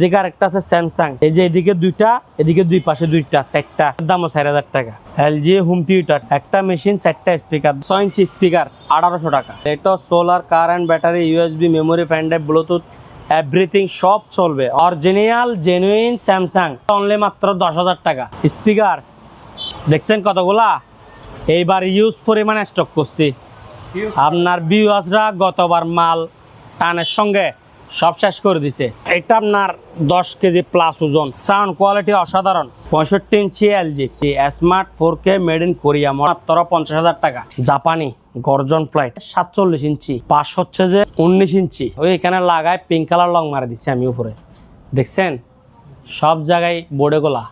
এদিকে আরেকটা আছে স্যামসাং, এই যে এদিকে দুইটা, এদিকে দুই পাশে দুইটা, সেটটা দাম 4000 টাকা। এলজি হোম থিয়েটার, একটা মেশিন, 4টা স্পিকার, 6 ইঞ্চি স্পিকার, 1800 টাকা। এটা solar, current, battery, USB, memory, fan drive, Bluetooth, everything সব চলবে। অরিজিনাল জেনুইন স্যামসাং, অনলি মাত্র 10,000 টাকা। স্পিকার দেখছেন কতগুলা, এইবার ইউজ পরিমাণে স্টক করছি। আপনার ভিউয়ার্সরা গতবার মাল টানের সঙ্গে সব শেষ করে দিছে। এটা আপনার 10 কেজি প্লাস ওজন, সাউন্ড কোয়ালিটি অসাধারণ। 65 ইঞ্চি LG smart 4K made in Korea, মাত্র 50,000 টাকা। জাপানি গর্জন ফ্লাইট 47 ইঞ্চি, পাশ হচ্ছে যে 19 ইঞ্চি। ওই এখানে লাগায় পিঙ্ক কালার লং মারা দিচ্ছে আমি উপরে, দেখছেন সব জায়গায় বোর্ডে গোলা।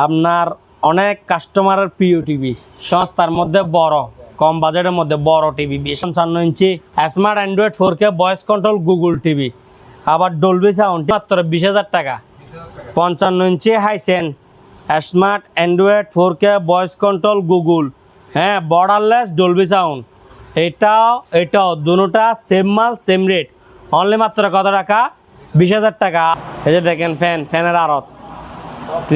আপনার অনেক কাস্টমারের প্রিয় টিভি, সংস্থার মধ্যে বড়, কম বাজেটের মধ্যে বড় টিভি, 55 ইঞ্চি smart android 4K voice control Google TV, আবার ডলবি সাউন্ড, মাত্র 20,000 টাকা। 55 ইঞ্চি Hisense smart android 4K voice control Google, হ্যাঁ বর্ডারলেস ডলবি সাউন্ড। এটাও দুটোটা সেম মাল সেম রেট, অনলি মাত্র কত টাকা? 20,000 টাকা। এই যে দেখেন ফ্যানের আড়ত,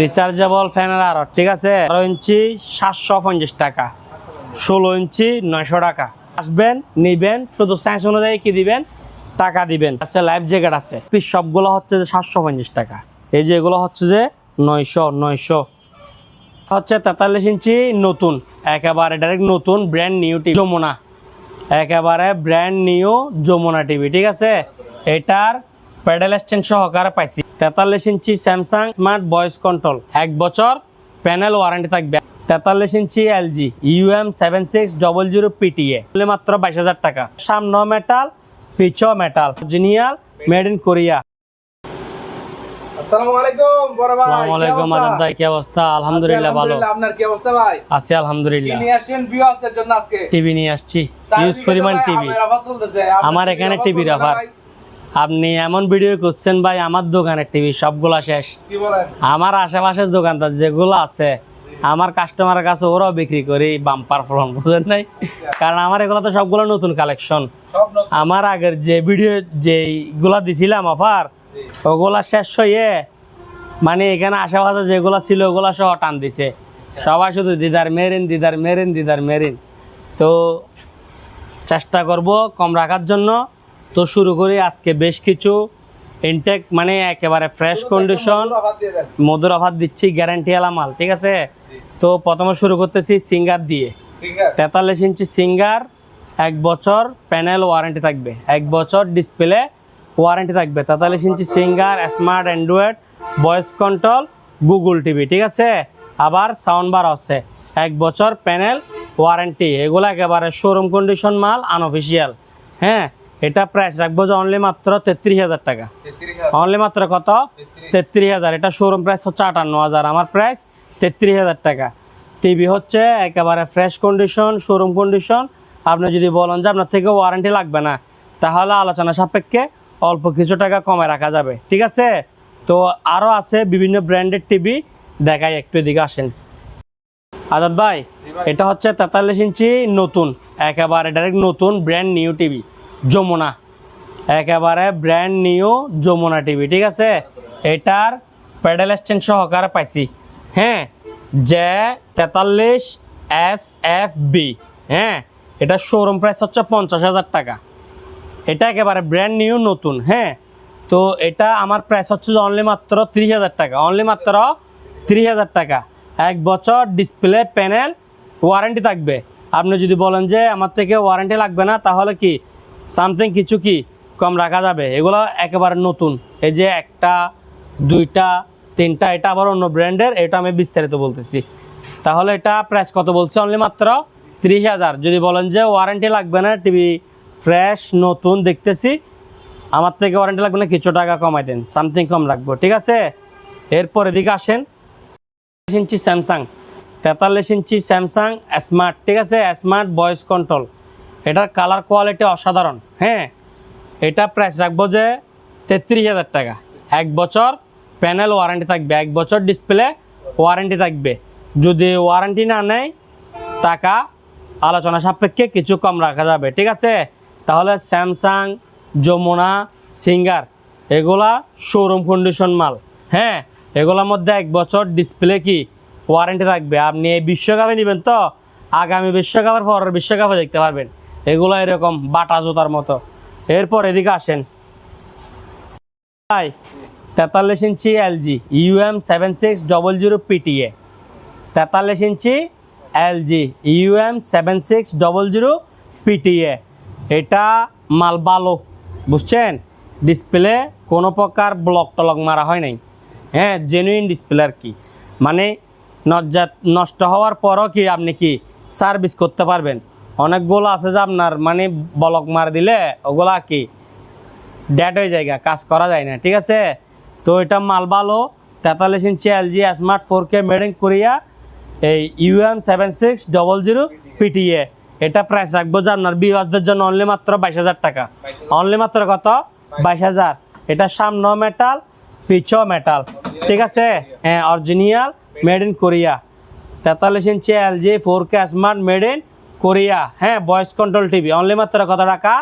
রিচার্জেবল ফ্যানের আড়ত, ঠিক আছে। 12 ইঞ্চি 750 টাকা, 16 ইঞ্চি 900 টাকা। আসবেন নিবেন, শুধু সাইজ অনুযায়ী কি দিবেন? টাকা দিবেন। আছে লাইফ জ্যাকেট আছে, পিস সবগুলো হচ্ছে যে 750 টাকা। এই যে এগুলো হচ্ছে যে 900 হচ্ছে। 43 ইঞ্চি নতুন, একেবারে ডাইরেক্ট নতুন ব্র্যান্ড নিউ টিভি, যমুনা, একেবারে ব্র্যান্ড নিউ যমুনা টিভি, ঠিক আছে। এটার প্যাডেল স্ট্যান্ড সহকারে পাইছি। 43 ইঞ্চি স্যামসাং স্মার্ট ভয়েস কন্ট্রোল, 1 বছর প্যানেল ওয়ারেন্টি থাকবে। 43 ইঞ্চি এলজি UM7600 PTA, মাত্র 22,000 টাকা। সামনে মেটাল, পিছও metal, original made in Korea. আসসালামু আলাইকুম বড় ভাই। আসসালামু আলাইকুম আজাদ ভাই, কি অবস্থা? আলহামদুলিল্লাহ ভালো। আপনার কি অবস্থা ভাই? আছি আলহামদুলিল্লাহ। নিয়ে আসছেন ভিউয়ারদের জন্য আজকে টিভি নিয়ে আসছি, ইউজ পরিমাণ টিভি। আমার এখানে টিভির অফার। আপনি এমন ভিডিও করছেন ভাই, আমার দোকানের টিভি সবগুলা শেষ। কি বলেন? আমার আশেপাশের দোকানদার যেগুলো আছে, আমার কাস্টমারের কাছে ওরাও বিক্রি করি বাম্পার ফলন, বুঝেন নাই? কারণ আমার এগুলো তো সবগুলো নতুন কালেকশন। আমার আগের যে ভিডিও যেগুলা দিছিলাম অফার, ওগুলা শেষ হয়ে মানে এখানে আশেপাশে যেগুলো ছিল ওগুলা সহ টান দিছে। সবাই শুধু দিদার মেরিন। তো চেষ্টা করব কম রাখার জন্য। তো শুরু করি আজকে বেশ কিছু ইনটেক, মানে একেবারে ফ্রেশ কন্ডিশন মধুর অফার দিচ্ছি, গ্যারান্টি আলা মাল, ঠিক আছে। তো প্রথমে শুরু করতেছি সিঙ্গার দিয়ে। 43 ইঞ্চি সিঙ্গার, 1 বছর প্যানেল ওয়ারেন্টি থাকবে, 1 বছর ডিসপ্লে ওয়ারেন্টি থাকবে। 43 ইঞ্চি Singer smart android voice control Google TV, ঠিক আছে। আবার সাউন্ড বার আছে, 1 বছর প্যানেল ওয়ারেন্টি। এগুলো একেবারে শোরুম কন্ডিশন মাল, আনঅফিসিয়াল। হ্যাঁ, এটা প্রাইস রাখবো যে অনলি মাত্র 33,000 টাকা। অনলি মাত্র কত? 33,000। এটা শোরুম প্রাইস হচ্ছে 58,000, আমার প্রাইস 33,000 টাকা। টিভি হচ্ছে একেবারে ফ্রেশ কন্ডিশন, শোরুম কন্ডিশন। আপনি যদি বলেন যে আপনার থেকে ওয়ারেন্টি লাগবে না, তাহলে আলোচনা সাপেক্ষে অল্প কিছু টাকা কমে রাখা যাবে, ঠিক আছে। তো আরও আছে বিভিন্ন ব্র্যান্ডের টিভি, দেখাই একটু এদিকে আসেন। আজাদ ভাই, এটা হচ্ছে 43 ইঞ্চি নতুন, একেবারে ডাইরেক্ট নতুন ব্র্যান্ড নিউ টিভি, যমুনা, একেবারে ব্র্যান্ড নিউ যমুনা টিভি, ঠিক আছে। এটার প্যাডেল স্ট্যান্ড সহকারে পাইছি, হ্যাঁ, যে 43 SFB, হ্যাঁ। এটা শোরুম প্রাইস হচ্ছে 50,000 টাকা। এটা একেবারে ব্র্যান্ড নিউ নতুন, হ্যাঁ। তো এটা আমার প্রাইস হচ্ছে অনলি মাত্র 30,000 টাকা, অনলি মাত্র 30,000 টাকা। 1 বছর ডিসপ্লে প্যানেল ওয়ারেন্টি থাকবে। আপনি যদি বলেন যে আমার থেকে ওয়ারেন্টি লাগবে না, তাহলে কি সামথিং কিছু কি কম রাখা যাবে। এগুলো একেবারে নতুন, এই যে 1টা 2টা 3টা, এটা আবার অন্য ব্র্যান্ডের, এটা আমি বিস্তারিত বলতেছি। তাহলে এটা প্রাইস কত বলছে? অনলি মাত্র 30,000। যদি বলেন যে ওয়ারেন্টি লাগবে না, টিভি ফ্রেশ নতুন দেখতেছি, আমার থেকে ওয়ারেন্টি লাগবে না, কিছু টাকা কমাই দেন, সামথিং কম রাখবো, ঠিক আছে। এরপর এদিকে আসেন, 43 ইঞ্চি স্যামসাং, 43 ইঞ্চি স্যামসাং স্মার্ট, ঠিক আছে, স্মার্ট ভয়েস কন্ট্রোল। এটার কালার কোয়ালিটি অসাধারণ, হ্যাঁ। এটা প্রাইস রাখবো যে 33,000 টাকা। 1 বছর প্যানেল ওয়ারেন্টি থাকবে, 1 বছর ডিসপ্লে ওয়ারেন্টি থাকবে। যদি ওয়ারেন্টি না নেয়, টাকা আলোচনা সাপেক্ষে কিছু কম রাখা যাবে, ঠিক আছে। তাহলে স্যামসাং, যমুনা, সিঙ্গার এগুলা শোরুম কন্ডিশন মাল। হ্যাঁ, এগুলোর মধ্যে 1 বছর ডিসপ্লে কি ওয়ারেন্টি থাকবে। আপনি এই বিশ্বকাপে নেবেন তো আগামী বিশ্বকাপের পরের বিশ্বকাপে দেখতে পারবেন এগুলো এরকম বাটা জুতার মতো। এরপর এদিকে আসেন ভাই, 43 ইঞ্চি এলজি UM7600 PTA, 43 ইঞ্চি এলজি UM7600 PTA। এটা মাল ভালো, বুঝছেন? ডিসপ্লে কোনো প্রকার ব্লক টলক মারা হয় নাই। হ্যাঁ, জেনুইন ডিসপ্লে আর কি, মানে নষ্ট হওয়ার পরও কি আপনি কি সার্ভিস করতে পারবেন। অনেকগুলো আছে যে আপনার মানে ব্লক মার দিলে ওগুলা কি ডেট হয়ে যায়, কাজ করা যায় না, ঠিক আছে? তো এটা মাল ভালো। 43 ইঞ্চি LG smart 4K made in Korea, এই UM7600 PTA। এটা প্রাইস রাখবো যে আপনার ভিউয়ারদের জন্য অনলি মাত্র 22,000 টাকা। অনলি মাত্র কত? 22,000। এটা সামনেও মেটাল, পিছও মেটাল, ঠিক আছে? হ্যাঁ, অরিজিনাল মেড ইন কোরিয়া। 43 ইঞ্চি LG 4K smart made in Korea. হ্যাঁ, ভয়েস কন্ট্রোল টিভি। অনলি মাত্র কত টাকা?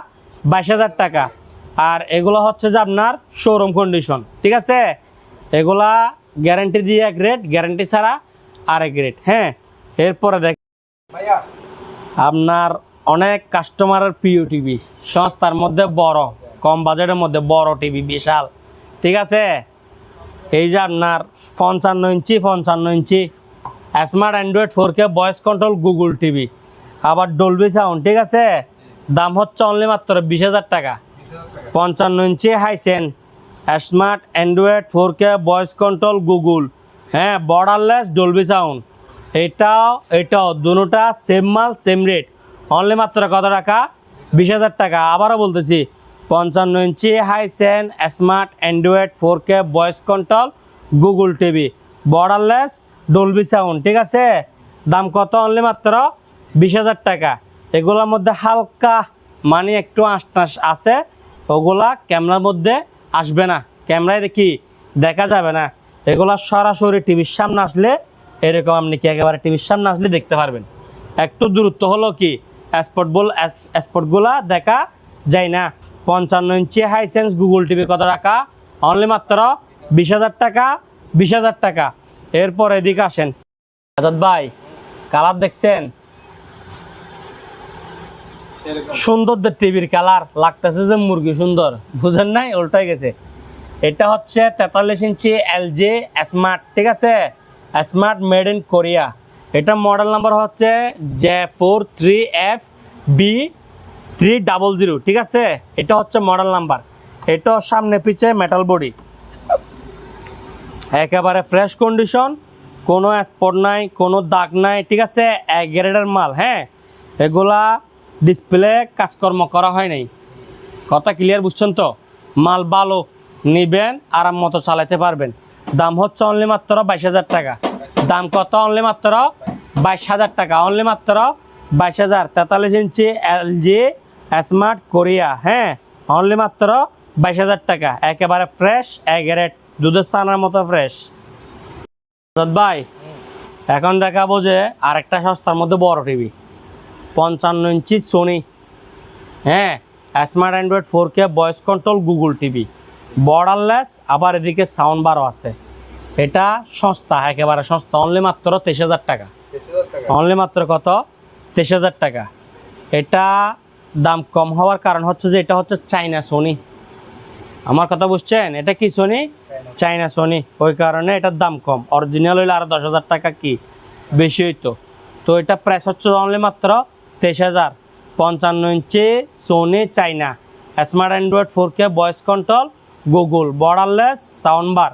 22,000 টাকা। আর এগুলো হচ্ছে যে আপনার শোরুম কন্ডিশন, ঠিক আছে? এগুলা গ্যারান্টি দিয়ে এক রেট, গ্যারান্টি ছাড়া আরেক রেট। হ্যাঁ, এরপরে দেখ ভাইয়া আপনার অনেক কাস্টমারের প্রিয় টিভি, সংস্থার মধ্যে বড়, কম বাজেটের মধ্যে বড় টিভি, বিশাল, ঠিক আছে? এই যে আপনার 55 ইঞ্চি smart android 4K voice control Google TV, আবার ডলবি সাউন্ড, ঠিক আছে? দাম হচ্ছে অনলি মাত্র 20,000 টাকা। 55 ইঞ্চি Hisense smart android 4K voice control Google, হ্যাঁ, বর্ডারলেস ডলবি সাউন্ড। এটাও দুটোটা সেম মাল, সেম রেট। অনলি মাত্র কত টাকা? 20,000 টাকা। আবারও বলতেছি, 55 ইঞ্চি Hisense smart android 4K voice control Google TV, borderless Dolby sound, ঠিক আছে? দাম কত? অনলি মাত্র 20,000 টাকা। এগুলোর মধ্যে হালকা মানে একটু আঁশ আছে, ওগুলা ক্যামেরার মধ্যে আসবে না, ক্যামেরায় দেখি দেখা যাবে না। এগুলা সরাসরি টিভির সামনে আসলে এরকম আপনি কি একেবারে টিভির সামনে আসলে দেখতে পারবেন। একটু দূরত্ব হলো কি স্পটগুলা দেখা যায় না। 55 ইঞ্চি হাইসেন্স গুগল টিভি কত টাকা? অনলি মাত্র 20,000 টাকা। 20,000 টাকা। এরপর এদিকে আসেন আজাদ ভাই, কালার দেখছেন? সুন্দর টিভির কালার লাগতেছে যে মুরগি সুন্দর, বুঝেন নাই? উল্টাই গেছে। এটা হচ্ছে 43 ইঞ্চি এলজি স্মার্ট, ঠিক আছে? Smart made in Korea. এটা মডেল নাম্বার হচ্ছে J43FB300, ঠিক আছে? এটা হচ্ছে মডেল নাম্বার। এটা সামনে পিছে মেটাল বডি, একেবারে ফ্রেশ কন্ডিশন, কোনো স্পট নাই, কোনো দাগ নাই, ঠিক আছে? এক গ্রেডের মাল। হ্যাঁ, এগুলা ডিসপ্লে কাজকর্ম করা হয় নাই, কথা ক্লিয়ার, বুঝছেন তো? মাল ভালো, নিবেন আরাম মতো চালাতে পারবেন। দাম হচ্ছে অনলি মাত্র 22,000 টাকা। দাম কত? অনলি মাত্র 22,000 টাকা। অনলি মাত্র 22,000। 43 ইঞ্চি এলজি স্মার্ট কোরিয়া, হ্যাঁ, অনলি মাত্র 22,000 টাকা। একেবারে ফ্রেশ, এক গ্রেড, দুধের ছানার মতো ফ্রেশ। ভাই, এখন দেখাবো যে আরেকটা সস্তার মধ্যে বড় টিভি, 55 ইঞ্চি সোনি, হ্যাঁ, smart android 4K voice control Google TV, borderless, আবার এদিকে সাউন্ড বারও আছে। এটা সস্তা, একেবারে সস্তা, অনলি মাত্র 23,000 টাকা। অনলি মাত্র কত? 23,000 টাকা। এটা দাম কম হওয়ার কারণ হচ্ছে যে এটা হচ্ছে চাইনা সোনি। আমার কথা বুঝছেন? এটা কি সোনি? চাইনা সোনি, ওই কারণে এটার দাম কম। অরিজিনাল হইলে আরও 10,000 টাকা কি বেশি হইতো। তো এটা প্রাইস হচ্ছে অনলি মাত্র 23,000। 55 ইঞ্চি Sony China smart android 4K voice control Google, borderless sound bar,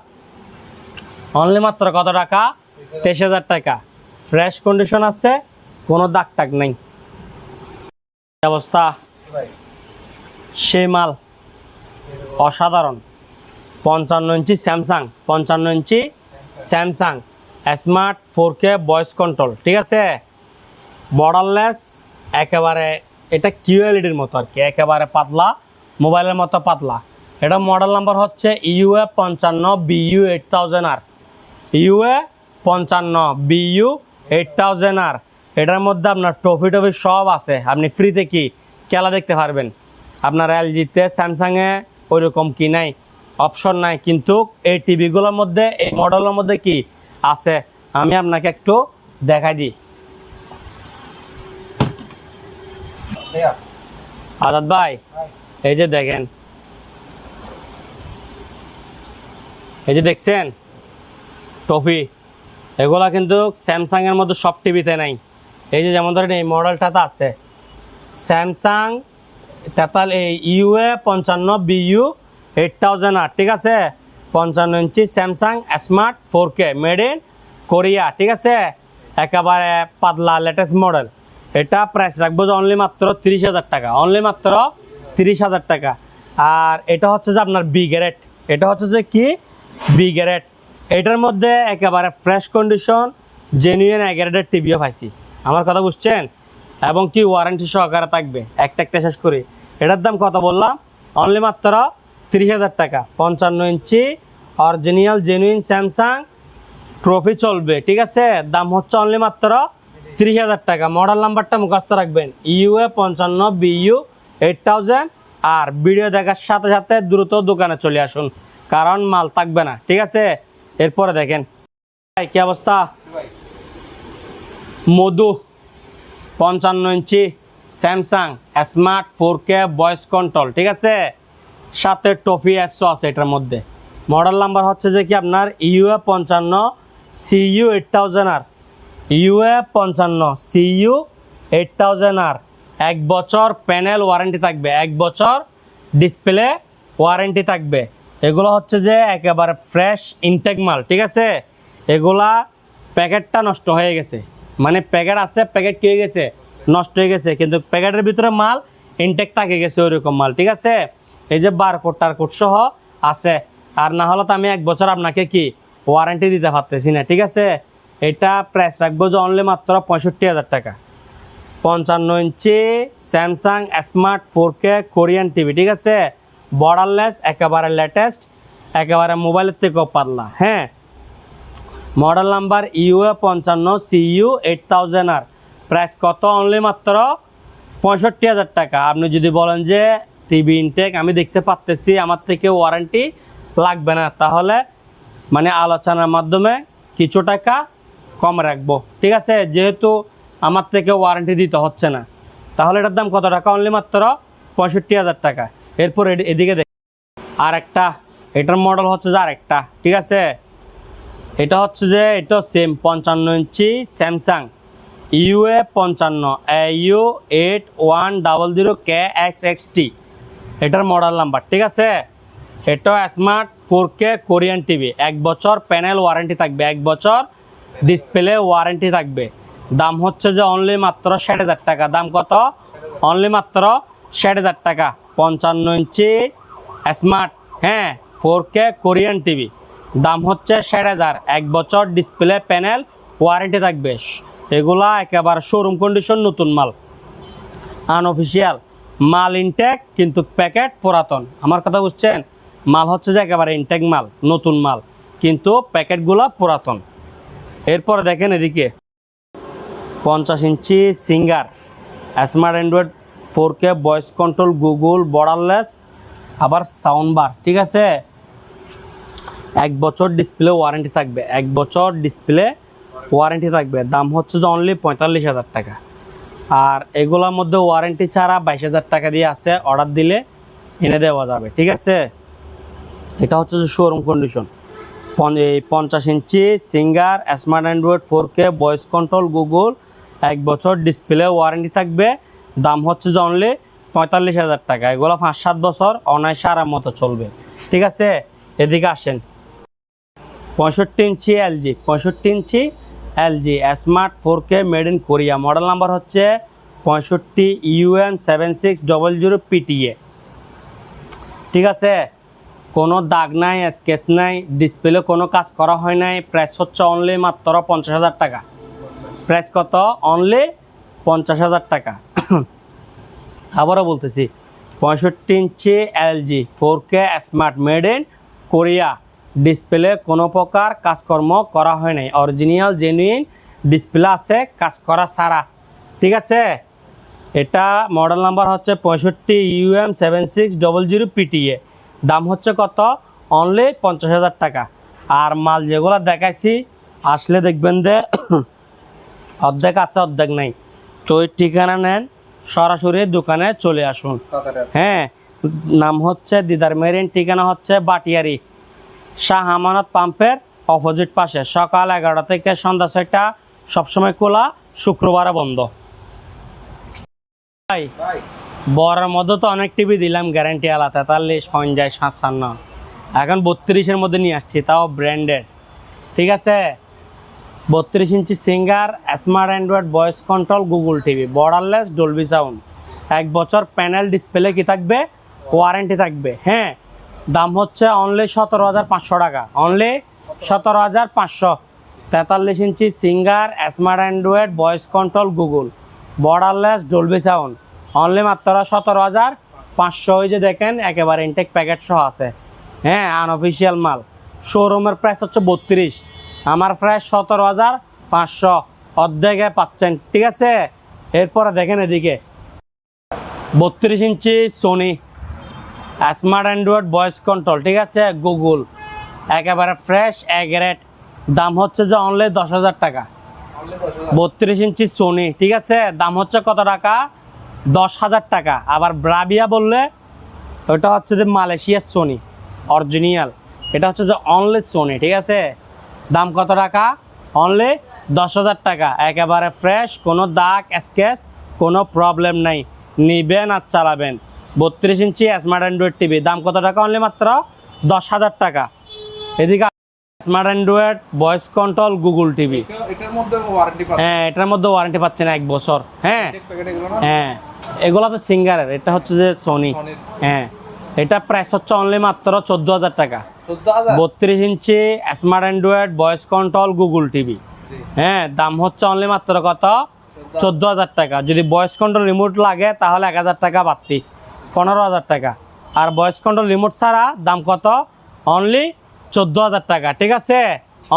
only মাত্র কত টাকা? 23,000 টাকা। ফ্রেশ কন্ডিশন আছে, কোনো দাগ টাগ নেই, অবস্থা সেই মাল, অসাধারণ। 55 ইঞ্চি স্যামসাং, 55 ইঞ্চি Samsung smart 4K voice control, ঠিক আছে? বর্ডারলেস, একেবারে এটা QLEDর মতো আর কি, একেবারে পাতলা, মোবাইলের মতো পাতলা। এটা মডেল নাম্বার হচ্ছে UA55BU8000R, UA55BU8000R। এটার মধ্যে আপনার ট্রফি সব আছে, আপনি ফ্রিতে কি খেলা দেখতে পারবেন। আপনার এলজিতে, স্যামসাংয়ে ওইরকম কি নাই, অপশন নাই, কিন্তু এই টিভিগুলোর মধ্যে এই মডেলের মধ্যে কি আছে আমি আপনাকে একটু দেখাই দিই। আজাদ ভাই, এই যে দেখেন, এই যে দেখছেন টফি, এগুলা কিন্তু স্যামসাং এর মধ্যে সব টিভিতে নাই। এই যে যেমন ধরেন এই মডেলটাতে আছে স্যামসাং এই ইউএ 55 বিইউ 8000R, ঠিক আছে, 55 ইঞ্চি Samsung smart 4K made in Korea, ঠিক আছে, একেবারে পাতলা লেটেস্ট মডেল। এটা প্রাইস রাখবো যে অনলি মাত্র 30,000 টাকা, অনলি মাত্র 30,000 টাকা। আর এটা হচ্ছে যে আপনার বি গ্রেড, এটা হচ্ছে যে কি বি গ্রেড, এটার মধ্যে একেবারে ফ্রেশ কন্ডিশন জেনুইন এ গ্রেডের টিভিও পাইছি, আমার কথা বুঝছেন, এবং কি ওয়ারেন্টি সহকারে থাকবে। একটা শেষ করি, এটার দাম কত বললাম, অনলি মাত্র 30,000 টাকা। 55 ইঞ্চি অরিজিনাল জেনুইন স্যামসাং ট্রফি চলবে, ঠিক আছে, দাম হচ্ছে অনলি মাত্র 30,000 টাকা। মডেল নাম্বারটা মুখস্থ রাখবেন, ইউএ 55 বিইউ 8000। আর ভিডিও দেখার সাথে সাথে দ্রুত দোকানে চলে আসুন, কারণ মাল থাকবে না, ঠিক আছে। এরপরে দেখেন কি অবস্থা, মধু 55 ইঞ্চি Samsung smart 4K voice control, ঠিক আছে, সাথে টফি অ্যাপসও আছে এটার মধ্যে। মডেল নাম্বার হচ্ছে যে কি আপনার UA 55 CU 8000R, UA 55 CU 8000R। 1 বছর প্যানেল ওয়ারেন্টি থাকবে, 1 বছর ডিসপ্লে ওয়ারেন্টি থাকবে। এগুলো হচ্ছে যে একেবারে ফ্রেশ ইনটেক মাল, ঠিক আছে। এগুলা প্যাকেটটা নষ্ট হয়ে গেছে, মানে প্যাকেট আছে, প্যাকেট কি হয়ে গেছে, নষ্ট হয়ে গেছে, কিন্তু প্যাকেটের ভিতরে মাল ইনটেক থাকে গেছে, ওইরকম মাল, ঠিক আছে। এই যে বারকোড টারকোড সহ আছে, আর না হলে তো আমি 1 বছর আপনাকে কি ওয়ারেন্টি দিতে পারতেছি না, ঠিক আছে। এটা প্রাইস রাখবো যে অনলি মাত্র 65,000 টাকা। 55 ইঞ্চি Samsung smart 4K Korean TV, ঠিক আছে, বর্ডারলেস, একেবারে লেটেস্ট, একেবারে মোবাইলের থেকেও পাতলা, হ্যাঁ। Model number UA 55 CU 8000R, price কত, অনলি মাত্র 65,000 টাকা। আপনি যদি বলেন যে টিভি ইনটেক আমি দেখতে পারতেছি, আমার থেকে ওয়ারেন্টি লাগবে না, তাহলে মানে আলোচনার মাধ্যমে কিছু টাকা কম রাখবো, ঠিক আছে, যেহেতু আমার থেকে ওয়ারেন্টি দিতে হচ্ছে না। তাহলে এটার দাম কত টাকা, অনলি মাত্র 65,000 টাকা। এরপর এদিকে দেখ আরেকটা, এটার মডেল হচ্ছে যে আরেকটা, ঠিক আছে, এটা হচ্ছে যে এটা সেম 55 ইঞ্চি স্যামসাং ইউএ 55 AU 8100KXXT, এটার মডেল নাম্বার, ঠিক আছে। এটা স্মার্ট 4K কোরিয়ান টিভি, 1 বছর প্যানেল ওয়ারেন্টি থাকবে, 1 বছর ডিসপ্লে ওয়ারেন্টি থাকবে। দাম হচ্ছে যে অনলি মাত্র 60,000 টাকা। দাম কত, অনলি মাত্র 60,000 টাকা। 55 ইঞ্চি স্মার্ট, হ্যাঁ, 4K কোরিয়ান টিভি, দাম হচ্ছে 60,000, 1 বছর ডিসপ্লে প্যানেল ওয়ারেন্টি থাকবে। এগুলা একেবারে শোরুম কন্ডিশন, নতুন মাল, আনঅফিসিয়াল মাল, ইনটেক, কিন্তু প্যাকেট পুরাতন, আমার কথা বুঝছেন। মাল হচ্ছে যে একেবারে ইনটেক মাল, নতুন মাল, কিন্তু প্যাকেটগুলো পুরাতন। এরপরে দেখেন এদিকে 50 ইঞ্চি Singer smart android 4K voice control, Google, borderless, আবার সাউন্ড বার, ঠিক আছে, 1 বছর ডিসপ্লে ওয়ারেন্টি থাকবে, 1 বছর ডিসপ্লে ওয়ারেন্টি থাকবে। দাম হচ্ছে যে অনলি 45,000 টাকা। আর এগুলোর মধ্যে ওয়ারেন্টি ছাড়া 22,000 টাকা দিয়ে আছে, অর্ডার দিলে এনে দেওয়া যাবে, ঠিক আছে। এটা হচ্ছে যে শোরুম কন্ডিশন। 50 ইঞ্চি Singer smart android 4K voice control, Google, 1 বছর ডিসপ্লে ওয়ারেন্টি থাকবে। দাম হচ্ছে যে অনলি 45,000 টাকা। এগুলো 5-7 বছর অনায়াসে আরাম মতো চলবে, ঠিক আছে। এদিকে আসেন 65 ইঞ্চি এলজি, 65 ইঞ্চি LG smart 4K made in Korea, model number হচ্ছে 65 UN 7600 PTA, ঠিক আছে। কোনো দাগ নাই, স্কেচ নাই, ডিসপ্লে কোনো কাজ করা হয় নাই। প্রাইস হচ্ছে অনলি মাত্র 50,000 টাকা। প্রাইস কত, অনলি 50,000 টাকা। আবারও বলতেছি 65 ইঞ্চি LG 4K smart made in Korea, display কোনো প্রকার কাজকর্ম করা হয় নাই, অরিজিনাল জেনুইন ডিসপ্লে আছে, কাজ করা ছাড়া, ঠিক আছে। এটা মডেল নাম্বার হচ্ছে 65 UM 7600 PTA, দাম হচ্ছে কত, অনলি 50,000 টাকা। আর মাল যেগুলো দেখাইছি আসলে দেখবেন যে অর্ধেক আছে অর্ধেক নাই। তো ওই ঠিকানা নেন, সরাসরি দোকানে চলে আসুন। হ্যাঁ, নাম হচ্ছে দিদার মেরিন, ঠিকানা হচ্ছে বাটিয়ারি, শাহ আমানত পাম্পের অপোজিট পাশে। সকাল 11টা থেকে সন্ধ্যা 6টা, সবসময় খোলা, শুক্রবারে বন্ধ। ভাই ভাই বড়ের মধ্যে তো অনেক টিভি দিলাম, গ্যারান্টি আলা 43, 50, 55। এখন 32-এর মধ্যে নিয়ে আসছি, তাও ব্র্যান্ডেড। ঠিক আছে, 32 ইঞ্চি Singer, smart android voice control Google TV, borderless Dolby sound, 1 বছর প্যানেল ডিসপ্লে কি থাকবে, ওয়ারেন্টি থাকবে। হ্যাঁ, দাম হচ্ছে অনলি 17,500 টাকা, অনলি 17,500। 43 ইঞ্চি Singer, smart android voice control Google, borderless Dolby sound, only মাত্র 17,500। ওই যে দেখেন একেবারে ইনটেক প্যাকেট সহ আছে। হ্যাঁ, আনঅফিসিয়াল মাল। শোরুমের প্রাইস হচ্ছে 32, আমার প্রাইস 17,500, অর্ধেকে পাচ্ছেন। ঠিক আছে, এরপরে দেখেন এদিকে 32 ইঞ্চি Sony smart android voice control, ঠিক আছে, গুগল, একেবারে ফ্রেশ এগ্রেড, দাম হচ্ছে যে অনলি 10,000 টাকা। 32 ইঞ্চি সোনি, ঠিক আছে, দাম হচ্ছে কত টাকা, 10,000 টাকা। আবার ব্রাভিয়া বললে ওটা হচ্ছে যে মালয়েশিয়ার সোনি অরিজিনাল, এটা হচ্ছে যে অনলি সোনি। ঠিক আছে, দাম কত টাকা, অনলি 10,000 টাকা, একেবারে ফ্রেশ, কোনো দাগ স্কেচ, কোনো প্রবলেম নাই, নিবেন আর চালাবেন। 32 ইঞ্চি স্মার্ট অ্যান্ড্রয়েড টিভি, দাম কত টাকা, অনলি মাত্র 10,000 টাকা। এদিকে smart android voice control Google TV, এটার মধ্যে ওয়ারেন্টি পাবেন। হ্যাঁ, এটার মধ্যে ওয়ারেন্টি পাচ্ছেন 1 বছর। হ্যাঁ প্যাকেট এগুলো না? হ্যাঁ, এগুলো তো সিঙ্গারের, এটা হচ্ছে যে সোনি। সনির। হ্যাঁ, এটা প্রাইস হচ্ছে অনলি মাত্র 14,000 টাকা। 14,000? 32 ইঞ্চি smart android voice control Google TV, জি। হ্যাঁ, দাম হচ্ছে অনলি মাত্র কত, 14,000 টাকা। যদি ভয়েস কন্ট্রোল রিমোট লাগে তাহলে 1,000 টাকা বাড়তি, 15,000 টাকা। আর ভয়েস কন্ট্রোল রিমোট ছাড়া দাম কত, অনলি 14,000 টাকা। ঠিক আছে,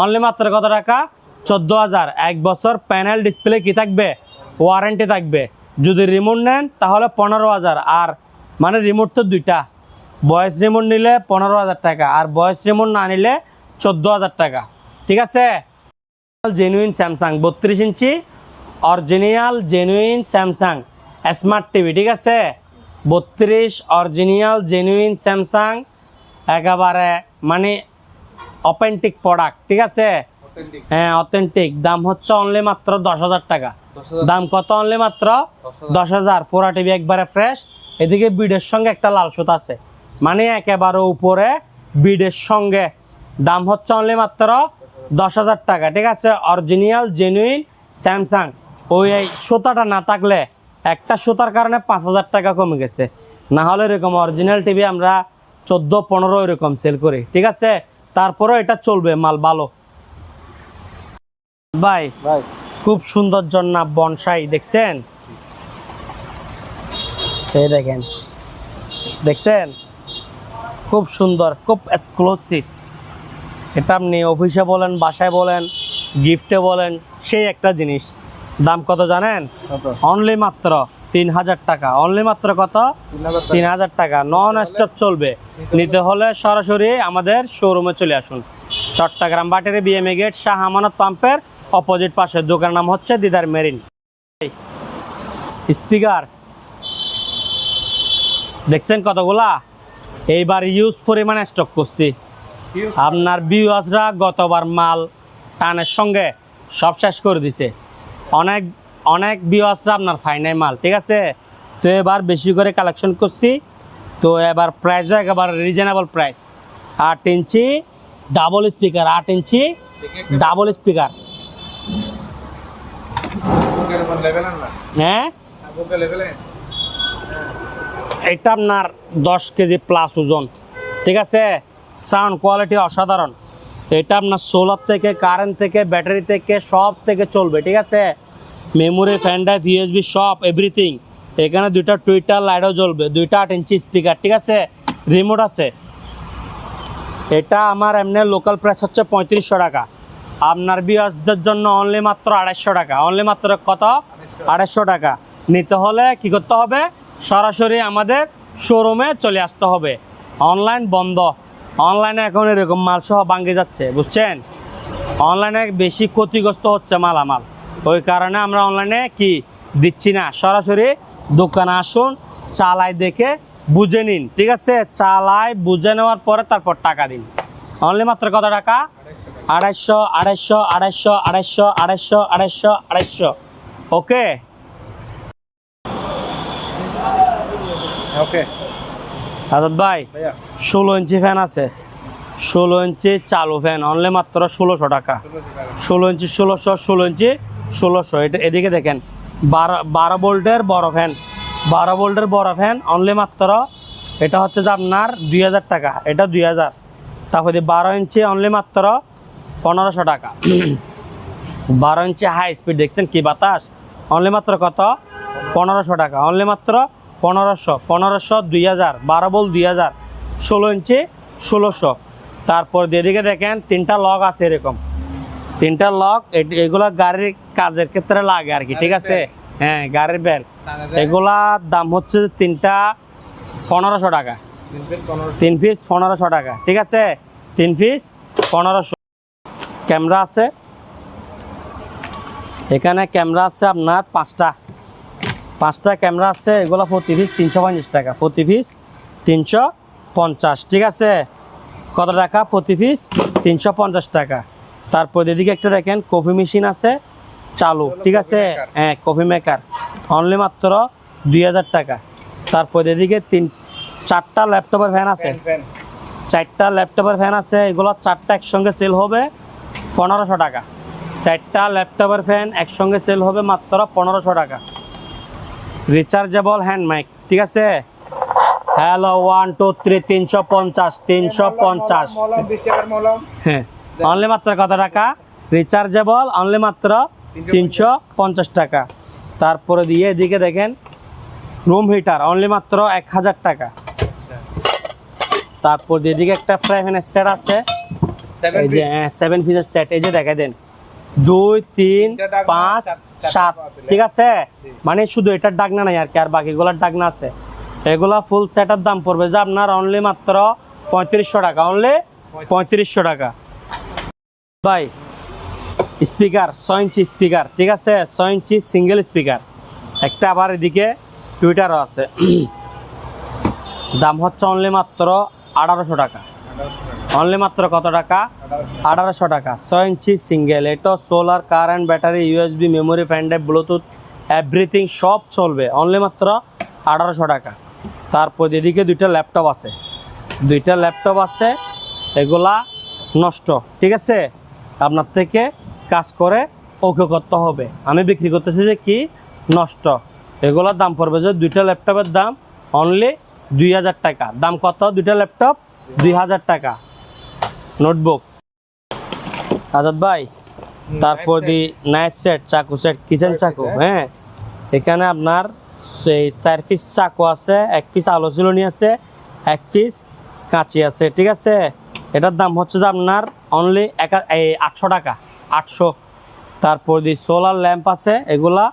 অনলি মাত্র কত টাকা, 14,000। 1 বছর প্যানেল ডিসপ্লে কি থাকবে, ওয়ারেন্টি থাকবে। যদি রিমোট নেন তাহলে 15,000। আর মানে রিমোট তো দুইটা, ভয়েস রিমোট নিলে 15,000 টাকা, আর ভয়েস রিমোট না নিলে 14,000 টাকা। ঠিক আছে, জেনুইন স্যামসাং 32 ইঞ্চি original genuine Samsung smart TV, ঠিক আছে, 32 অরিজিনাল জেনুইন স্যামসাং, একেবারে মানে অথেন্টিক প্রোডাক্ট। ঠিক আছে, Authentic। হ্যাঁ, অথেন্টিক, দাম হচ্ছে অনলি মাত্র 10,000 টাকা। 10,000? দাম কত, অনলি মাত্র 10,000। 4 টিভি একবারে ফ্রেশ। এদিকে বিডের সঙ্গে একটা লাল সুতা আছে, মানে একেবারে উপরে বিডের সঙ্গে, দাম হচ্ছে অনলি মাত্র 10,000 টাকা। ঠিক আছে, অরিজিনাল জেনুইন স্যামসাং। ওই এই সুতাটা না থাকলে, একটা সুতার কারণে 5,000 টাকা কমে গেছে, না হলে এরকম অরিজিনাল টিভি আমরা 14-15 এরকম সেল করি। ঠিক আছে, তারপরেও এটা চলবে, মাল ভালো। ভাই ভাই খুব সুন্দর জন্না বনসাই দেখছেন, এই দেখেন, দেখছেন, খুব সুন্দর, খুব এক্সক্লুসিভ। এটা আপনি অফিসে বলেন, বাসায় বলেন, গিফটে বলেন, সেই একটা জিনিস। দাম কত জানেন, কত? অনলি মাত্র 3,000 টাকা। অনলি মাত্র কত, 3,000 টাকা। নন স্টপ চলবে, নিতে হলে সরাসরি আমাদের শোরুমে চলে আসুন। চট্টগ্রাম বাটিয়ারি বিএমএ গেট, শাহ আমানত পাম্পের অপোজিট পাশে, দোকানের নাম হচ্ছে দিদার মেরিন। স্পিকার দেখছেন কতগুলা, এইবার ইউজ পরিমাণে স্টক করছি। আপনার ভিউয়ার্সরা গতবার মাল টানের সঙ্গে সব শেষ করে দিছে, অনেক অনেক ভিউয়ার্সরা আপনার ফাইনাল মাল। ঠিক আছে, তো এবার বেশি করে কালেকশন করছি, তো এবার প্রাইসও একেবারে রিজনেবল প্রাইস। 8 ইঞ্চি ডাবল স্পিকার, 8 ইঞ্চি ডাবল স্পিকার। হ্যাঁ, এটা আপনার 10 কেজি প্লাস ওজন। ঠিক আছে, সাউন্ড কোয়ালিটি অসাধারণ। এটা আপনার সোলার থেকে, কারেন্ট থেকে, ব্যাটারি থেকে, সব থেকে চলবে। ঠিক আছে, মেমোরি, ফ্যান ড্রাইভ, ইউএসবি সব এভরিথিং। এখানে 2টা টুইটার লাইটও জ্বলবে, 2টা 8 ইঞ্চি স্পিকার। ঠিক আছে, রিমোট আছে। এটা আমার এমনি লোকাল প্রাইস হচ্ছে 3500 টাকা, আপনার ভিউয়ার্সদের জন্য অনলি মাত্র 250 টাকা। অনলি মাত্র কত, 250 টাকা। নিতে হলে কি করতে হবে, সরাসরি আমাদের শোরুমে চলে আসতে হবে, অনলাইন বন্ধ। অনলাইনে এখন এরকম মাল সহ ভাঙ্গে যাচ্ছে, বুঝছেন? অনলাইনে বেশি ক্ষতিগ্রস্ত হচ্ছে মালামাল, ওই কারণে আমরা অনলাইনে কি দিচ্ছি না। সরাসরি দোকানে আসুন, চালাই দেখে বুঝে নিন, ঠিক আছে? চালাই বুঝে নেওয়ার পরে তারপর টাকা দিন। অনলি মাত্র কত টাকা? 250, 250, 250, 250, 250, 250, 250। ওকে ওকে আজাদ ভাই, ভাইয়া 16 ইঞ্চি ফ্যান আছে, 16 ইঞ্চি চালু ফ্যান, অনলি মাত্র 1600 টাকা। 16 ইঞ্চি 1600, 16 ইঞ্চি 1600। এটা এদিকে দেখেন, 12 ভোল্টের বড় ফ্যান, 12 ভোল্টের বড় ফ্যান, অনলি মাত্র এটা হচ্ছে যে আপনার 2000 টাকা, এটা 2000। তারপরে 12 ইঞ্চি অনলি মাত্র 1500 টাকা। 12 ইঞ্চি হাই স্পিড, দেখছেন কি বাতাস, অনলি মাত্র কত? 1500 টাকা, অনলি মাত্র 1500, 1500, 2000, 12 ভোল্ট 2000, 16 ইঞ্চি 1600। তারপর এদিকে দেখেন 3টা লক আছে, এরকম 3টা লক, এগুলা গাড়ির কাজের ক্ষেত্রে লাগে আর কি, ঠিক আছে? হ্যাঁ, গাড়ির বেল। এগুলার দাম হচ্ছে 3টা 1500 টাকা, 3 পিস 1500 টাকা, ঠিক আছে? 3 পিস 1500। ক্যামেরা আছে, এখানে ক্যামেরা আছে আপনার 5টা ক্যামেরা আছে, এগুলো প্রতি পিস 350 টাকা, প্রতি পিস 350, ঠিক আছে? কত টাকা? প্রতি পিস 350 টাকা। তারপর এদিকে একটা দেখেন কফি মেশিন আছে চালু, ঠিক আছে? হ্যাঁ, কফি মেকার, অনলি মাত্র 2000 টাকা। তারপর এদিকে 4টা ল্যাপটপের ফ্যান আছে, 4টা ল্যাপটপের ফ্যান আছে, এগুলো 4টা একসঙ্গে সেল হবে 1500 টাকা। 4টা ল্যাপটপের ফ্যান একসঙ্গে সেল হবে মাত্র 1500 টাকা। রিচার্জেবল হ্যান্ড মাইক, ঠিক আছে? হ্যালো 1 2 3, 350, 350। হ্যাঁ, অনলি মাত্র কত টাকা? রিচার্জেবল অনলি মাত্র 350 টাকা। তারপরে দিয়ে এদিকে দেখেন রুম হিটার, অনলি মাত্র 1000 টাকা। তারপর এদিকে একটা ফ্রাই প্যানের সেট আছে, এই যে 7 পিসের সেট, এই যে দেখাই দেন 2 3 5 7, ঠিক আছে? মানে শুধু এটার ডাকনা নাই আর কি, আর বাকিগুলোর ডাকনা আছে। এগুলা ফুল সেটের দাম পড়বে যে আপনার অনলি মাত্র 3500 টাকা, অনলি 3500 টাকা। ভাই স্পিকার 6 ইঞ্চি স্পিকার, ঠিক আছে? 6 ইঞ্চি সিঙ্গেল স্পিকার একটা, আবার এদিকে টুইটারও আছে। দাম হচ্ছে অনলি মাত্র 1800 টাকা, অনলি মাত্র কত টাকা? 1800 টাকা। 6 ইঞ্চি সিঙ্গেল, এটা solar, current, battery, USB, memory, fan drive, Bluetooth, everything সব চলবে, অনলি মাত্র 1800 টাকা। তারপর এদিকে 2টা ল্যাপটপ আছে, 2টা ল্যাপটপ আছে, এগুলা নষ্ট, ঠিক আছে? আপনার থেকে কাজ করে ওকে করতে হবে। আমি বিক্রি করতেছি যে কি নষ্ট, এগুলোর দাম পড়বে যে 2টা ল্যাপটপের দাম অনলি 2000 টাকা। দাম কত? 2টা ল্যাপটপ 2000 টাকা। নোটবুক আজাদ ভাই, তারপর দি নাইফ সেট, চাকু সেট, কিচেন চাকু। হ্যাঁ, এখানে আপনার সেই 4 পিস চাকু আছে, 1 পিস আলো চিলনি আছে, 1 পিস কাঁচি আছে, ঠিক আছে? এটার দাম হচ্ছে যে আপনার অনলি 800 টাকা, 800। তারপর দি সোলার ল্যাম্প আছে, এগুলা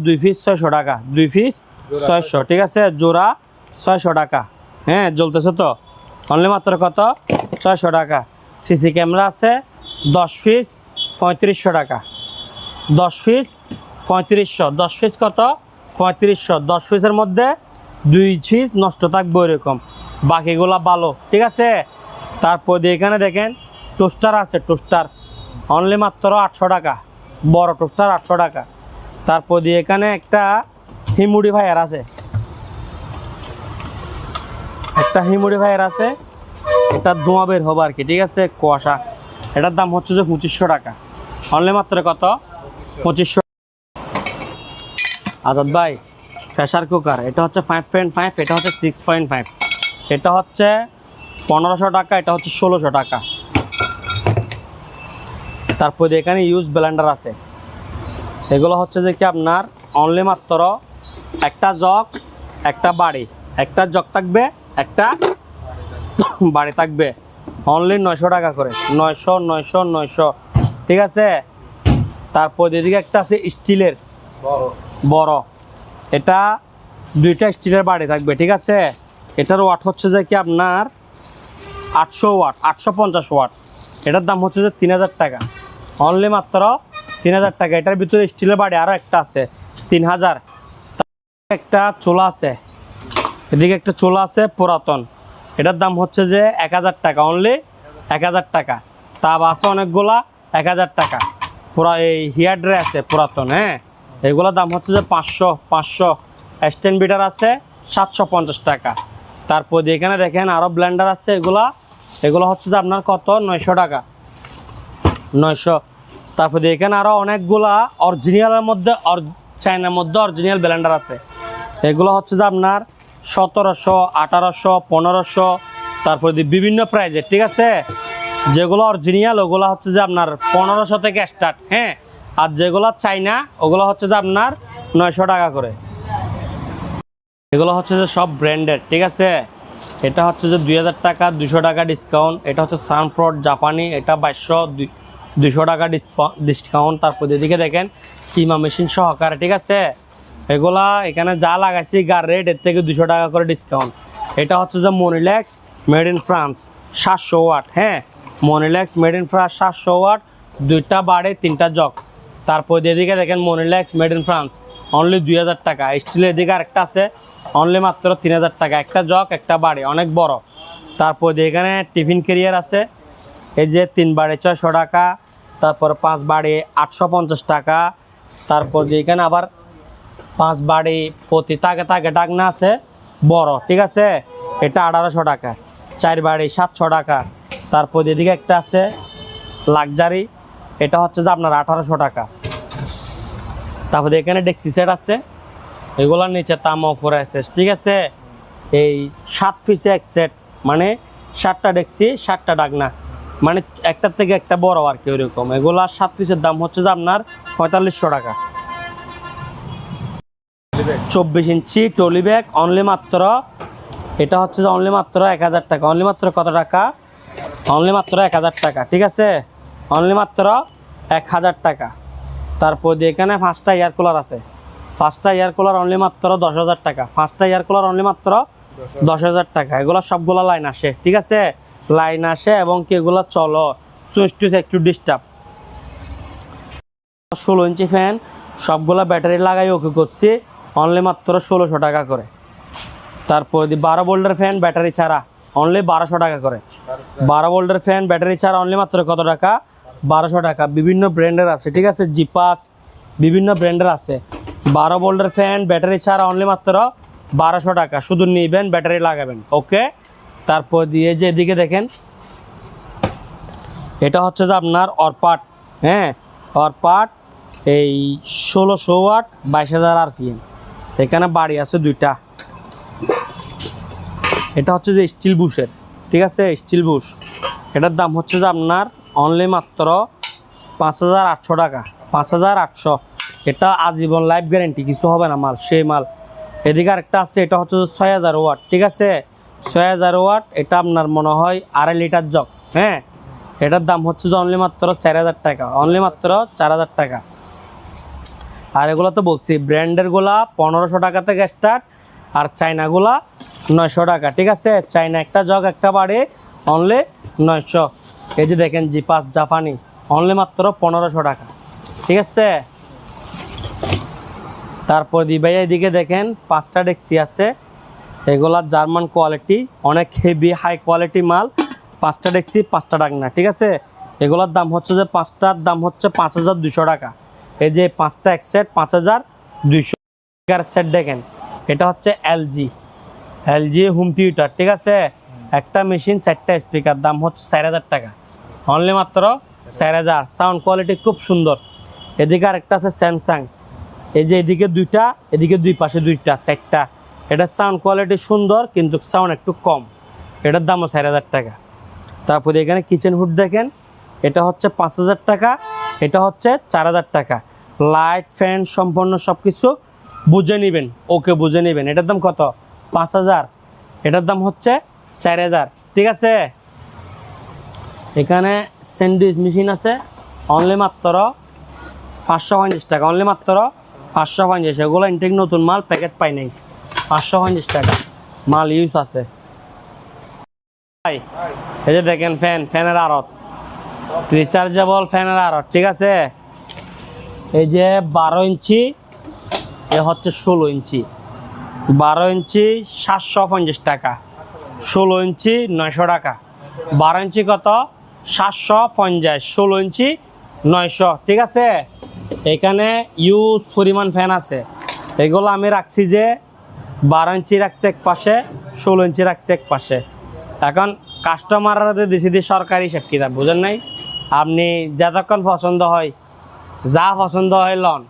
2 পিস 600 টাকা, 2 পিস 600, ঠিক আছে? জোড়া 600 টাকা। হ্যাঁ, জ্বলতেছে তো, অনলি মাত্র কত? 600 টাকা। সিসি ক্যামেরা আছে 10 পিস 3500 টাকা, 10 পিস 3500, 10 পিস কত? 3500। 10 পিসের মধ্যে 2 পিস নষ্ট থাকবে এরকম, বাকিগুলা ভালো, ঠিক আছে? তারপর এখানে দেখেন টোস্টার আছে, টোস্টার অনলি মাত্র 800 টাকা, বড় টোস্টার 800 টাকা। তারপর এখানে একটা হিমোডিফায়ার আছে, একটা হিমোডিফায়ার আছে, এটা ধোঁয়া বের হবে আর কি, ঠিক আছে? কুয়াশা, এটার দাম হচ্ছে যে 2500 টাকা, অনলি মাত্র কত? 2500। আজাদ ভাই প্রেসার কুকার, এটা হচ্ছে 5.5, এটা হচ্ছে 6.5, এটা হচ্ছে 1500 টাকা, এটা হচ্ছে 1600 টাকা। তারপর এখানে ইউজ ব্লেন্ডার আছে, এগুলো হচ্ছে যে কি আপনার অনলি মাত্র একটা জগ, একটা বাড়ি, একটা জগ থাকবে, একটা বাড়ি থাকবে, অনলি 900 টাকা করে, 900 900 900, ঠিক আছে? তারপর এদিকে একটা আছে স্টিলের বড়, এটা 2টা স্টিলের বাড়ি থাকবে, ঠিক আছে? এটার ওয়াট হচ্ছে যে কি আপনার 800 ওয়াট 850 ওয়াট, এটার দাম হচ্ছে যে 3000 টাকা, অনলি মাত্র 3000 টাকা। এটার ভিতরে স্টিলের বাড়ি আরও একটা আছে 3000। একটা চুলা আছে, এদিকে একটা চুলা আছে পুরাতন, এটার দাম হচ্ছে যে 1000 টাকা, অনলি 1000 টাকা। তাপ আছে অনেকগুলা 1000 টাকা। পুরা এই হিয়ার ড্রে আছে পুরাতন, হ্যাঁ, এগুলোর দাম হচ্ছে যে 500। স্ট্যান্ড বিটার আছে 750 টাকা। তারপর এখানে দেখেন আরও ব্লেন্ডার আছে, এগুলো হচ্ছে যে আপনার কত 900 টাকা, 900। তারপর এখানে আরও অনেকগুলা অরিজিনালের মধ্যে চায়নার মধ্যে অরিজিনাল ব্লেন্ডার আছে, এগুলো হচ্ছে যে আপনার 1700, 1800, 1500, তারপর বিভিন্ন প্রাইজের, ঠিক আছে। যেগুলো অরিজিনাল ওগুলো হচ্ছে যে আপনার 1500 থেকে স্টার্ট, হ্যাঁ, আর যেগুলো চাইনা ওগুলো হচ্ছে যে আপনার 900 টাকা করে। এগুলো হচ্ছে যে সব ব্র্যান্ডেড, ঠিক আছে। এটা হচ্ছে যে 2000 টাকা, 200 টাকা ডিসকাউন্ট। এটা হচ্ছে সানফ্রড জাপানি, এটা 2200, 200 টাকা ডিসকাউন্ট। তারপর এদিকে দেখেন কিমা মেশিন সহকারে, ঠিক আছে। এগুলা এখানে যা লাগাইছি গার রেট এর থেকে 200 টাকা করে ডিসকাউন্ট। এটা হচ্ছে যে মনিলেক্স মেড ইন ফ্রান্স 700 ওয়াট, হ্যাঁ, মনিলেক্স মেড ইন ফ্রান্স 700 ওয়াট, 2টা বাড়ে 3টা জগ। তারপর এদিকে দেখেন মনিলেক্স মেড ইন ফ্রান্স অনলি 2000 টাকা। স্টিলের এদিকে আরেকটা আছে অনলি মাত্র 3000 টাকা, একটা জগ একটা বাড়ি অনেক বড়। তারপর এখানে টিফিন ক্যারিয়ার আছে, এই যে 3 বাড়ি 600 টাকা, তারপর 5 বাড়ি 850 টাকা। তারপর এখানে আবার 5 বাড়ি প্রতি তাকে ডাকনা আছে বড়, ঠিক আছে, এটা 1800 টাকা। 4 বাড়ি 700 টাকা। তারপর এদিকে একটা আছে লাক্সারি, এটা হচ্ছে যে আপনার 1800 টাকা। তারপর এখানে ডেক্সি সেট আছে, এগুলোর নিচে তামা উপরে আছে, ঠিক আছে। এই 7 পিসে এক সেট, মানে 7টা ডেক্সি 7টা ডাকনা, মানে একটার থেকে একটা বড় আর কি ওইরকম। এগুলার 7 পিসের দাম হচ্ছে যে আপনার 4500 টাকা। 24 ইঞ্চি টলি ব্যাগ অনলি মাত্র, এটা হচ্ছে যে অনলি মাত্র 1000 টাকা। অনলি মাত্র কত টাকা? অনলি মাত্র 1000 টাকা, ঠিক আছে, অনলি মাত্র 1000 টাকা। তারপর এখানে 5টা এয়ার কুলার আছে, 5টা এয়ার কুলার অনলি মাত্র 10,000 টাকা। 5টা এয়ার কুলার অনলি মাত্র 10,000 টাকা। এগুলো সবগুলো লাইন আসে, ঠিক আছে, লাইন আসে এবং কি এগুলো চলো সুইচ টুইচ একটু ডিস্টার্ব। 16 ইঞ্চি ফ্যান সবগুলো ব্যাটারি লাগাই ওকে করছি অনলি মাত্র 1600 টাকা করে। তারপর 12 ভোল্টের ফ্যান ব্যাটারি ছাড়া অনলি 1200 টাকা করে। 12 ভোল্টের ফ্যান ব্যাটারি ছাড়া অনলি মাত্র কত টাকা? 1200 টাকা। বিভিন্ন ব্র্যান্ডের আছে, ঠিক আছে, জিপাস বিভিন্ন ব্র্যান্ডের আছে। 12 ভোল্টের ফ্যান ব্যাটারি ছাড়া অনলি মাত্র 1200 টাকা, শুধু নিবেন ব্যাটারি লাগাবেন, ওকে। তারপর দিয়ে যে এদিকে দেখেন এটা হচ্ছে যে আপনার অরপাট, হ্যাঁ, অরপাট এই 1600 ওয়াট 22000 RPM। এখানে বাড়ি আছে 2টা। এটা হচ্ছে যে স্টিল বুশের, ঠিক আছে, স্টিল বুশ। এটার দাম হচ্ছে যে আপনার অনলি মাত্র 5800 টাকা, 5800। এটা আজীবন লাইফ গ্যারেন্টি, কিছু হবে না মাল, সেই মাল। এদিকে আরেকটা আছে, এটা হচ্ছে যে 6000 ওয়াট, ঠিক আছে, 6000 ওয়াট। এটা আপনার মনে হয় 2.5 লিটার জগ, হ্যাঁ, এটার দাম হচ্ছে যে অনলি মাত্র 4000 টাকা, অনলি মাত্র 4000 টাকা। আর এগুলো তো বলছি ব্র্যান্ডেরগুলা 1500 টাকা থেকে স্টার্ট, আর চাইনাগুলা 900 টাকা, ঠিক আছে। চাইনা একটা জগ একটা বাড়ি অনলি 900। এই যে দেখেন জিপাস জাপানি অনলি মাত্র 1500 টাকা, ঠিক আছে। তারপর ভাই এদিকে দেখেন 5টা ডেক্সি আছে, এগুলা জার্মান কোয়ালিটি, অনেক হেভি হাই কোয়ালিটি মাল। 5টা ডেক্সি 5টা ডাকনা, ঠিক আছে। এগুলোর দাম হচ্ছে যে 5টার দাম হচ্ছে 5200 টাকা। এই যে 5টা এক সেট 5200 টাকার সেট দেখেন। এটা হচ্ছে এলজি হোম থিয়েটার, ঠিক আছে, একটা মেশিন 4টা স্পিকার, দাম হচ্ছে 4000 টাকা, অনলি মাত্র 4000। সাউন্ড কোয়ালিটি খুব সুন্দর। এদিকে আরেকটা আছে স্যামসাং, এই যে এদিকে 2টা, এদিকে 2 পাশে 2টা 4টা। এটার সাউন্ড কোয়ালিটি সুন্দর কিন্তু সাউন্ড একটু কম, এটার দামও 4000 টাকা। তারপরে এখানে কিচেন হুড দেখেন, এটা হচ্ছে 5000 টাকা, এটা হচ্ছে 4000 টাকা। লাইট ফ্যান সম্পূর্ণ সব কিছু বুঝে নেবেন, ওকে বুঝে নেবেন। এটার দাম কত? 5000, এটার দাম হচ্ছে 4000, ঠিক আছে। এখানে স্যান্ডউইচ মেশিন আছে অনলি মাত্র 550 টাকা, অনলি মাত্র 550। এগুলো ইনটেক নতুন মাল, প্যাকেট পাই নাই, 550 টাকা মাল ইউজ আছে। এই যে দেখেন ফ্যানের আড়ত, রিচার্জেবল ফ্যানের আড়ত, ঠিক আছে। এই যে 12 ইঞ্চি, এ হচ্ছে 16 ইঞ্চি। 12 ইঞ্চি 750 টাকা, 16 ইঞ্চি 900 টাকা। 12 ইঞ্চি কত? 750, 16 ইঞ্চি 900, ঠিক আছে। এখানে ইউজ পরিমাণ ফ্যান আছে, এগুলো আমি রাখছি যে 12 ইঞ্চি রাখছে এক পাশে, 16 ইঞ্চি রাখছে এক পাশে। এখন কাস্টমাররা দিছি দিয়ে সরকারি হিসাব কিতাব, বুঝেন নাই? আপনি যতক্ষণ পছন্দ হয়, যা পছন্দ হয় লন,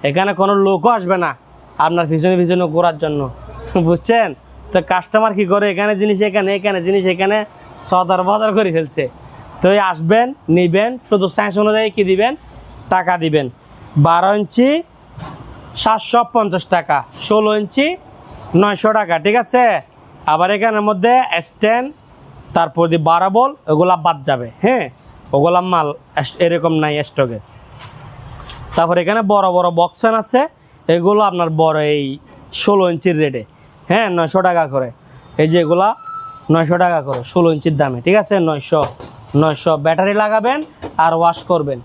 এখানে কোনো লোকও আসবে না আপনার পিছনে পিছনে ঘোরার জন্য, বুঝছেন? তো কাস্টমার কি করে, এখানে জিনিস এখানে, এখানে জিনিস এখানে, সদর বদর করে ফেলছে। তো এই আসবেন, নিবেন, শুধু সাইজ অনুযায়ী কী দিবেন, টাকা দিবেন। 12 ইঞ্চি 750 টাকা, 16 ইঞ্চি 900 টাকা, ঠিক আছে। আবার এখানের মধ্যে স্ট্যান্ড, তারপর দিয়ে 12 বল, ওগুলা বাদ যাবে, হ্যাঁ, ওগুলা মাল এরকম নাই স্টকে। তারপর এখানে বড় বড় বক্স ফ্যান আছে, এগুলো আপনার বড় এই 16 ইঞ্চির রেটে, হ্যাঁ, 900 টাকা করে। এই যে এগুলা 900 টাকা করে 16 ইঞ্চির দামে, ঠিক আছে। 900 ব্যাটারি লাগাবেন আর ওয়াশ করবেন।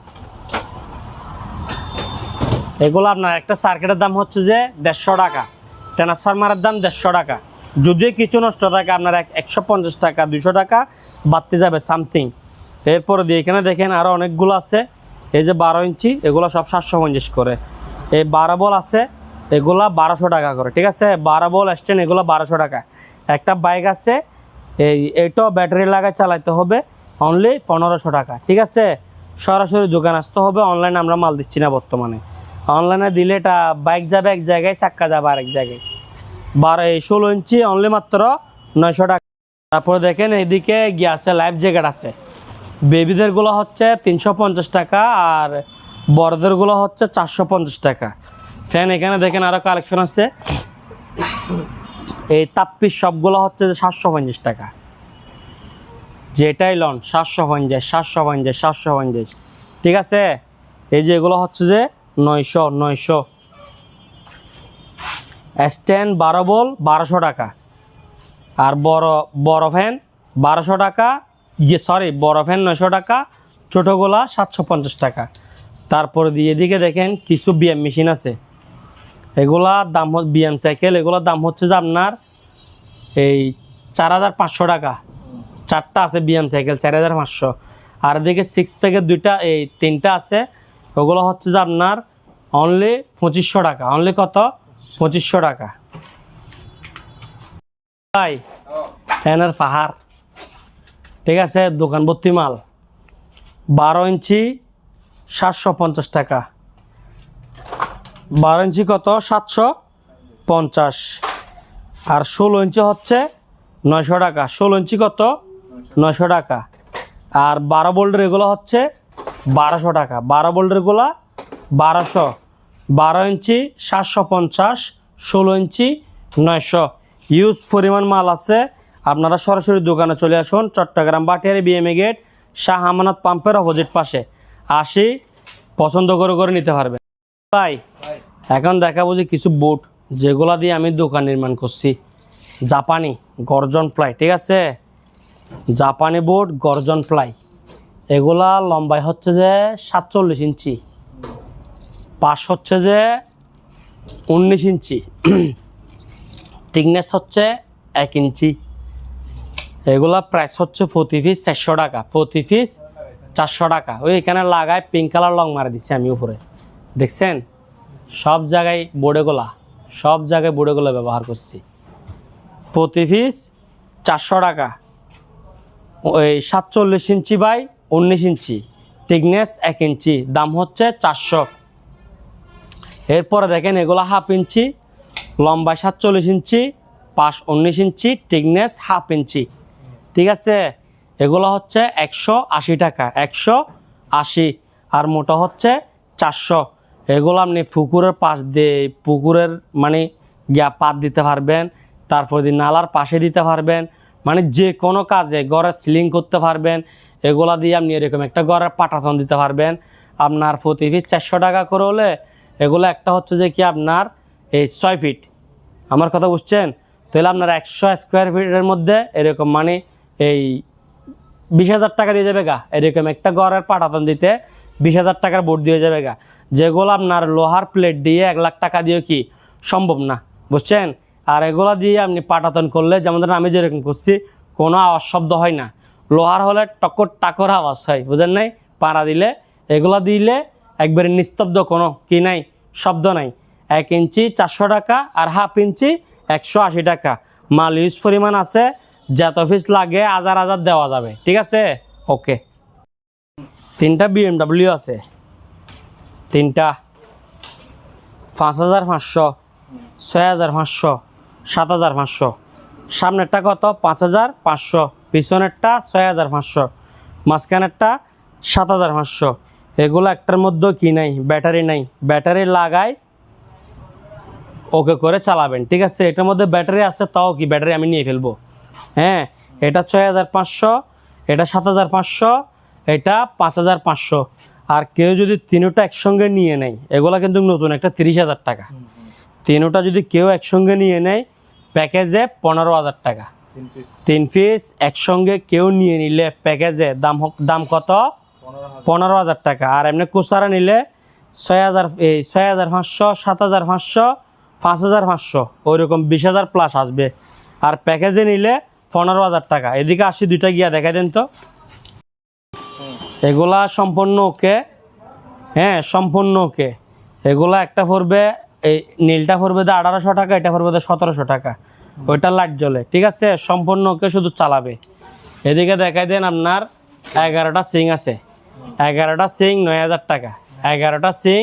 এগুলো আপনার একটা সার্কিটের দাম হচ্ছে যে 150 টাকা, ট্রান্সফরমারের দাম 150 টাকা। যদিও কিছু নষ্ট থাকে আপনার 150 টাকা 200 টাকা বাড়তে যাবে সামথিং। এরপরে দিয়ে এখানে দেখেন আরও অনেকগুলো আছে। এই যে 12 ইঞ্চি, এগুলো সব 750 করে। এই 12 বল আছে, এগুলা 1200 টাকা করে, ঠিক আছে। 12 বল স্ট্যান্ড, এগুলো 1200 টাকা। একটা বাইক আছে, এইটাও ব্যাটারি লাগায় চালাতে হবে, অনলি 1500 টাকা, ঠিক আছে। সরাসরি দোকান আসতে হবে, অনলাইনে আমরা মাল দিচ্ছি না বর্তমানে। অনলাইনে দিলে এটা বাইক যাবে এক জায়গায়, চাক্কা যাবে আরেক জায়গায়। 16 ইঞ্চি অনলি মাত্র 900 টাকা। তারপরে দেখেন এইদিকে গিয়ে আছে লাইফ জ্যাকেট আছে। বেবিদেরগুলো হচ্ছে 350 টাকা, আর বড়দেরগুলো হচ্ছে 450 টাকা। ফ্যান এখানে দেখেন আরও কালেকশন আছে। এই তাপ্পির সবগুলো হচ্ছে 750 টাকা, যেটাই লন 750, ঠিক আছে। এই যে এগুলো হচ্ছে যে 900। স্ট্যান্ড 12 বল 1200 টাকা, আর বড় ফ্যান 1200 টাকা, বড় ফ্যান 900 টাকা, ছোটোগুলা 750 টাকা। তারপরে দিয়ে এদিকে দেখেন কিছু বিএম মেশিন আছে, এগুলা দাম বিএম সাইকেল, এগুলোর দাম হচ্ছে যে আপনার এই 4500 টাকা। 4টা আছে বিএম সাইকেল 4500। আর এদিকে 6 প্যাকের 3টা আছে, ওগুলো হচ্ছে যে আপনার অনলি 2500 টাকা। অনলি কত? 2500 টাকা। ভাই ফ্যানের পাহাড়, ঠিক আছে, দোকান ভর্তি মাল। 12 ইঞ্চি 750 টাকা, 12 ইঞ্চি কত? 750। আর 16 ইঞ্চি হচ্ছে 900 টাকা। 16 ইঞ্চি কত? 900 টাকা। আর 12 বোল্টের এগুলো হচ্ছে 1200 টাকা। 12 বোল্টেরগুলো 1200। 12 ইঞ্চি 750, 16 ইঞ্চি 900। ইউজ পরিমাণ মাল আছে। আপনারা সরাসরি দোকানে চলে আসুন, চট্টগ্রাম বাটিয়ারি বিএমএ গেট, শাহ আমানত পাম্পের অপোজিট পাশে। আসি পছন্দ করে নিতে পারবেন। ভাই এখন দেখাবো যে কিছু বোট, যেগুলা দিয়ে আমি দোকান নির্মাণ করছি। জাপানি গর্জন ফ্লাই, ঠিক আছে, জাপানি বোট গর্জন ফ্লাই। এগুলা লম্বাই হচ্ছে যে 47 ইঞ্চি, পাশ হচ্ছে যে 19 ইঞ্চি, থিকনেস হচ্ছে 1 ইঞ্চি। এগুলা প্রাইস হচ্ছে প্রতি পিস 400 টাকা, প্রতি পিস 400 টাকা। ওই এখানে লাগায় পিঙ্ক কালার লং মারা দিচ্ছি আমি উপরে, দেখছেন? সব জায়গায় বোর্ডেগুলো ব্যবহার করছি। প্রতি পিস 400 টাকা। ওই 47 ইঞ্চি বাই 19 ইঞ্চি, থিকনেস 1 ইঞ্চি, দাম হচ্ছে 400। এরপরে দেখেন এগুলো হাফ ইঞ্চি, লম্বায় 47 ইঞ্চি, পাশ 19 ইঞ্চি, থিকনেস হাফ ইঞ্চি, ঠিক আছে। এগুলো হচ্ছে 180 টাকা, 180। আর মোটা হচ্ছে 400। এগুলো আপনি পুকুরের পাশ দিয়ে, পুকুরের মানে পাত দিতে পারবেন, তারপর দিয়ে নালার পাশে দিতে পারবেন, মানে যে কোনো কাজে ঘরে সিলিং করতে পারবেন। এগুলা দিয়ে আপনি এরকম একটা ঘরের পাটাতন দিতে পারবেন। আপনার প্রতি পিস 400 টাকা করে হলে এগুলো একটা হচ্ছে যে কি আপনার এই 6 ফিট, আমার কথা বুঝছেন? তাহলে আপনার 100 স্কোয়ার ফিটের মধ্যে এরকম মানে এই 20,000 টাকা দিয়ে যাবে গা, এরকম একটা ঘরের পাটাতন দিতে 20,000 টাকার বোর্ড দিয়ে যাবে গা, যেগুলো আপনার লোহার প্লেট দিয়ে 1 লাখ টাকা দিয়ে কি সম্ভব না, বুঝছেন? আর এগুলা দিয়ে আপনি পাটাতন করলে যেমন ধরেন আমি যেরকম করছি কোনো আওয়াজ শব্দ হয় না, লোহার হলে টকর টাকর আওয়াজ হয়, বুঝেন নাই? পাড়া দিলে এগুলা দিলে একবারে নিস্তব্ধ, কোনো কি নাই, শব্দ নাই। 1 ইঞ্চি 400 টাকা আর হাফ ইঞ্চি 180 টাকা। মাল ইউজ পরিমাণ আছে, যত পিস লাগে হাজার হাজার দেওয়া যাবে, ঠিক আছে? ওকে। 3টা BMW আছে, 3টা 5,500, 6,500, 7,500। সামনেরটা কত? 5,500, পিছনেরটা 6,500, মাঝখানেরটা 7,500। এগুলো একটার মধ্যে কি নাই, ব্যাটারি নাই, ব্যাটারি লাগাই ওকে করে চালাবেন, ঠিক আছে? এটার মধ্যে ব্যাটারি আছে, তাও কি ব্যাটারি আমি নিয়ে ফেলবো? হ্যাঁ, এটা 6,500, এটা 7,500, এটা 5,500। আর কেউ যদি তিনোটা একসঙ্গে নিয়ে নেয়, এগুলো কিন্তু নতুন একটা 30,000 টাকা। তিনোটা যদি কেউ একসঙ্গে নিয়ে নেয় প্যাকেজে 15,000 টাকা। 3 পিস একসঙ্গে কেউ নিয়ে নিলে প্যাকেজে দাম কত? 15,000 টাকা। আর এমনি কুচারা নিলে 6,500, 7,500, 5,500, ওইরকম 20,000 প্লাস আসবে। আর প্যাকেজে নিলে 15,000 টাকা। এদিকে আসি, দুইটা গিয়া দেখাই দেন তো। এগুলা সম্পূর্ণ ওকে, হ্যাঁ সম্পূর্ণ ওকে। এগুলা একটা পড়বে, এই নীলটা পড়বে 1,800 টাকা, এটা পড়বে 1,700 টাকা। ওইটা লাইট জ্বলে, ঠিক আছে? সম্পূর্ণ ওকে, শুধু চালাবে। এদিকে দেখাই দেন আপনার 11টা সিং আছে, 11টা সিং 9,000 টাকা, 11টা সিং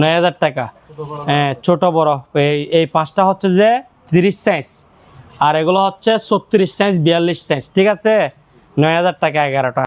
9,000 টাকা। হ্যাঁ, ছোট বড় এই 5টা হচ্ছে যে 30 সাইজ, আর এগুলো হচ্ছে 36 সাইজ, 42 সাইজ, ঠিক আছে? 9,000 টাকা 11টা।